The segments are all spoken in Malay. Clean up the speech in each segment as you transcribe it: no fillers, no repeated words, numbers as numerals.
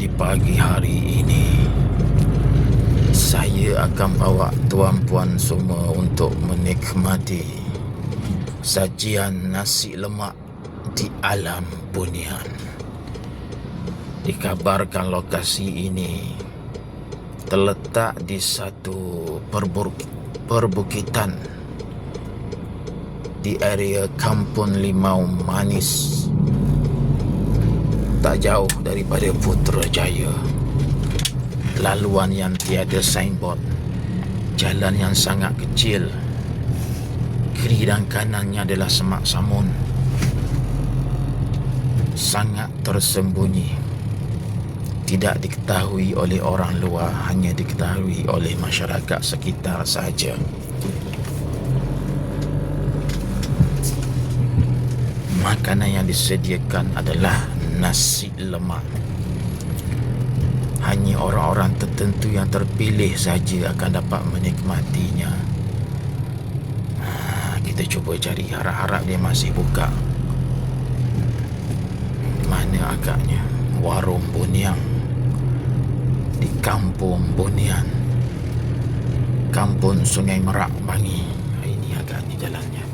di pagi hari ini saya akan bawa tuan-puan semua untuk menikmati sajian nasi lemak di alam bunian. Dikabarkan lokasi ini terletak di satu perbukitan di area Kampung Limau Manis, tak jauh daripada Putrajaya. Laluan yang tiada signboard, jalan yang sangat kecil, kiri dan kanannya adalah semak samun, sangat tersembunyi, tidak diketahui oleh orang luar, hanya diketahui oleh masyarakat sekitar sahaja. Makanan yang disediakan adalah nasi lemak. Hanya orang-orang tertentu yang terpilih saja akan dapat menikmatinya. Kita cuba cari, harap-harap dia masih buka. Di mana agaknya? Warung Bunian di Kampung Bunian, Kampung Sungai Merak, Bangi. Ini agaknya jalannya.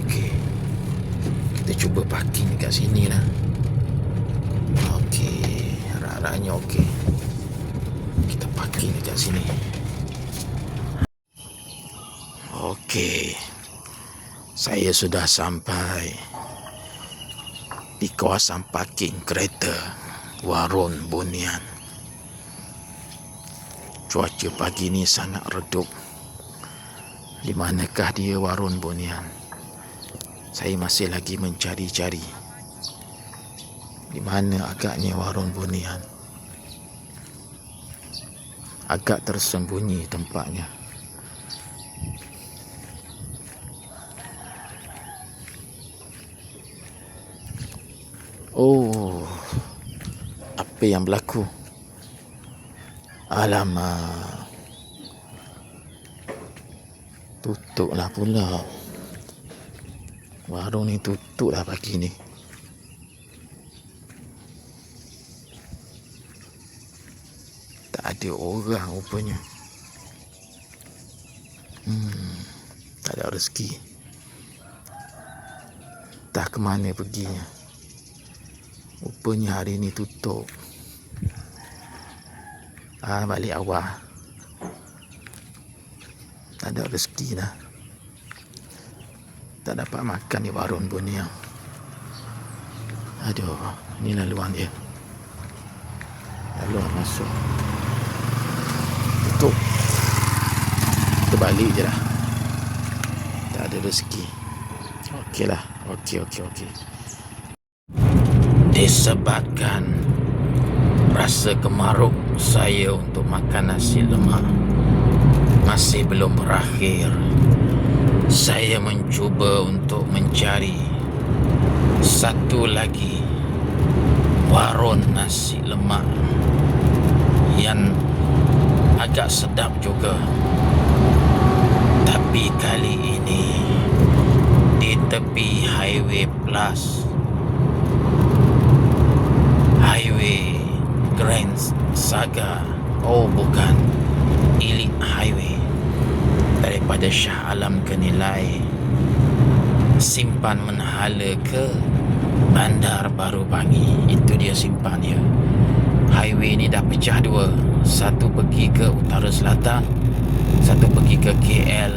Okey, kita cuba parking dekat sini lah. Okey, harap-harapnya okey. Kita parking dekat sini. Okey, saya sudah sampai di kawasan parking kereta Warung Bunian. Cuaca pagi ni sangat redup. Di manakah dia Warung Bunian? Saya masih lagi mencari-cari. Di mana agaknya Warung Bunian? Agak tersembunyi tempatnya. Oh, apa yang berlaku? Alamak, tutuplah pula. Warung ni tutuplah pagi ni. Tak ada orang rupanya. Tak ada rezeki. Tak ke mana perginya. Rupanya hari ni tutup. Balik awal. Tak ada rezeki dah. Tak dapat makan di Warung Bunian. Aduh, ni laluan dia. Laluan masuk. Tutup. Kita balik je lah. Tak ada rezeki. Okey lah. Okey. Disebabkan rasa kemaruk saya untuk makan nasi lemak masih belum berakhir, saya mencuba untuk mencari satu lagi warung nasi lemak yang agak sedap juga. Tapi kali ini di tepi Highway Plus, Highway Grand Saga. Oh bukan, Elite Highway. Daripada Shah Alam ke Nilai, simpan Menhala ke Bandar Baru Bangi. Itu dia simpan dia. Highway ni dah pecah dua. Satu pergi ke utara selatan, satu pergi ke KL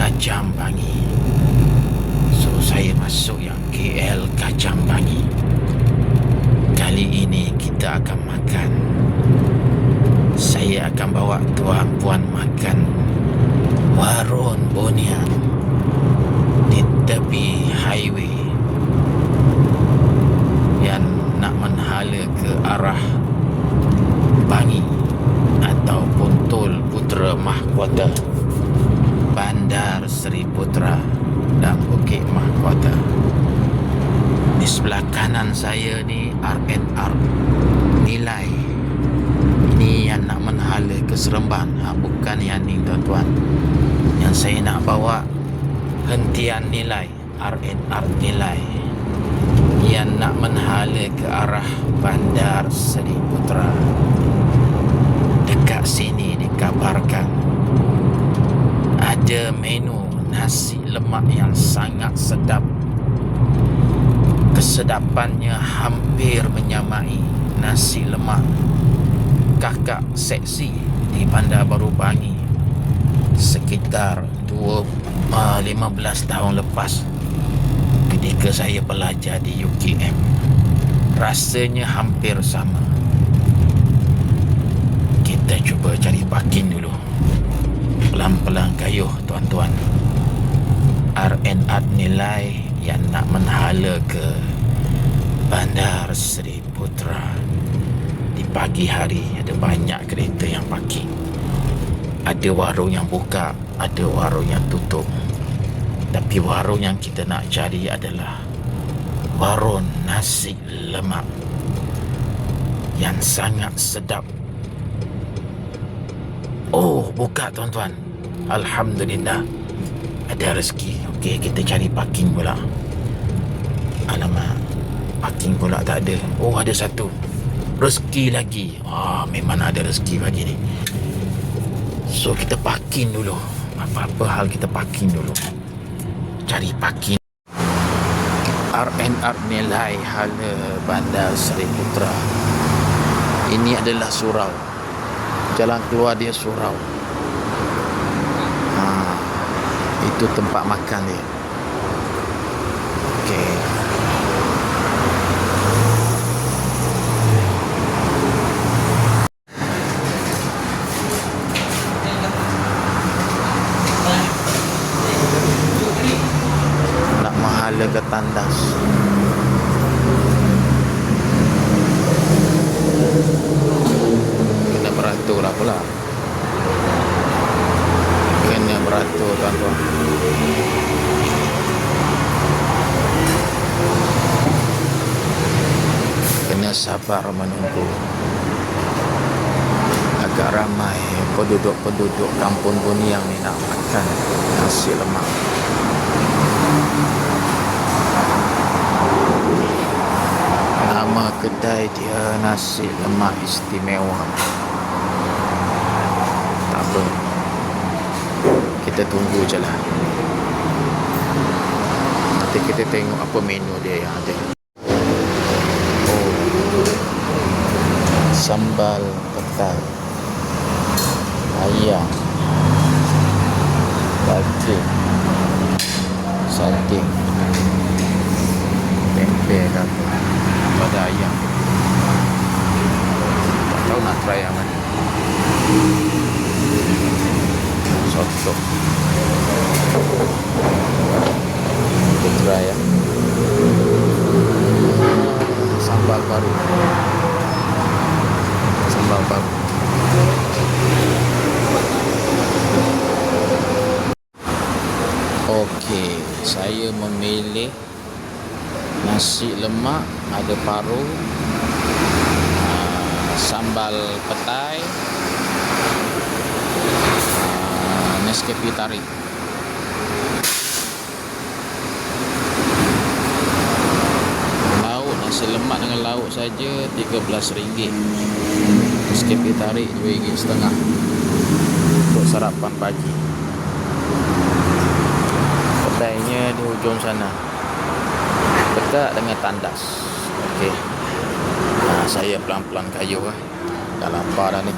Kajang Bangi. So saya masuk yang KL Kajang Bangi. Kali ini kita akan makan. Saya akan bawa tuan-puan makan Warung Bunian di tepi highway yang nak menhala ke arah Bangi ataupun Tol Putera Mahkota, Bandar Seri Putra dan Bukit Mahkota. Di sebelah kanan saya ni R&R Nilai. Ini yang nak menhala ke Seremban. Bukan yang ni tuan-tuan. Yang saya nak bawa hentian Nilai, R&R Nilai. yang nak menhala ke arah Bandar Seri Putra. Dekat sini dikabarkan ada menu nasi lemak yang sangat sedap. Kesedapannya hampir menyamai nasi lemak kakak seksi di Bandar Baru Bangi sekitar 15 tahun lepas ketika saya belajar di UKM. Rasanya hampir sama. Kita cuba cari parking dulu. Pelan-pelan kayuh tuan-tuan. RNR nilai yang nak menhala ke Bandar Seri Putra. Di pagi hari ada banyak kereta yang parking. Ada warung yang buka, ada warung yang tutup. Tapi warung yang kita nak cari adalah warung nasi lemak yang sangat sedap. Oh, buka tuan-tuan. Alhamdulillah. Ada rezeki. Okey, kita cari parking pula. Alamak, parking pula tak ada. Oh, ada satu. Rezeki lagi. Memang ada rezeki pagi ni. So, kita parking dulu. Apa-apa hal kita parking dulu. Cari parking. RNR nilai hala Bandar Seri Putra. Ini adalah surau. Jalan keluar dia surau. Itu tempat makan dia. Okey. Nak mahala ke tandas. Kena beratur lah pula. Kena beratur tuan-tuan. Kena sabar menunggu. Agak ramai penduduk-penduduk kampung Buniang ni nak makan nasi lemak. Nama kedai dia nasi lemak istimewa. Tak apa, kita tunggu je lah. Nanti kita tengok apa menu dia yang ada. Sambal petai, ayam, daging, sate, tempe dan pada ayam. Tak tahu nak try yang mana. Soto. Kita try ya. Sambal baru. Sambal baru. Okey, saya memilih nasi lemak, ada paru, sambal petai, Nescafe tarik. Lauk nasi lemak dengan lauk saja RM13. Nescafe tarik RM2.5 untuk sarapan pagi. Kedainya di hujung sana, dekat dengan tandas. Okey. Saya pelan-pelan kayuh lah. Dah lapar dah ni.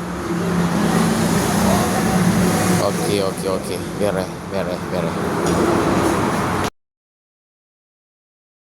Okey. Beres.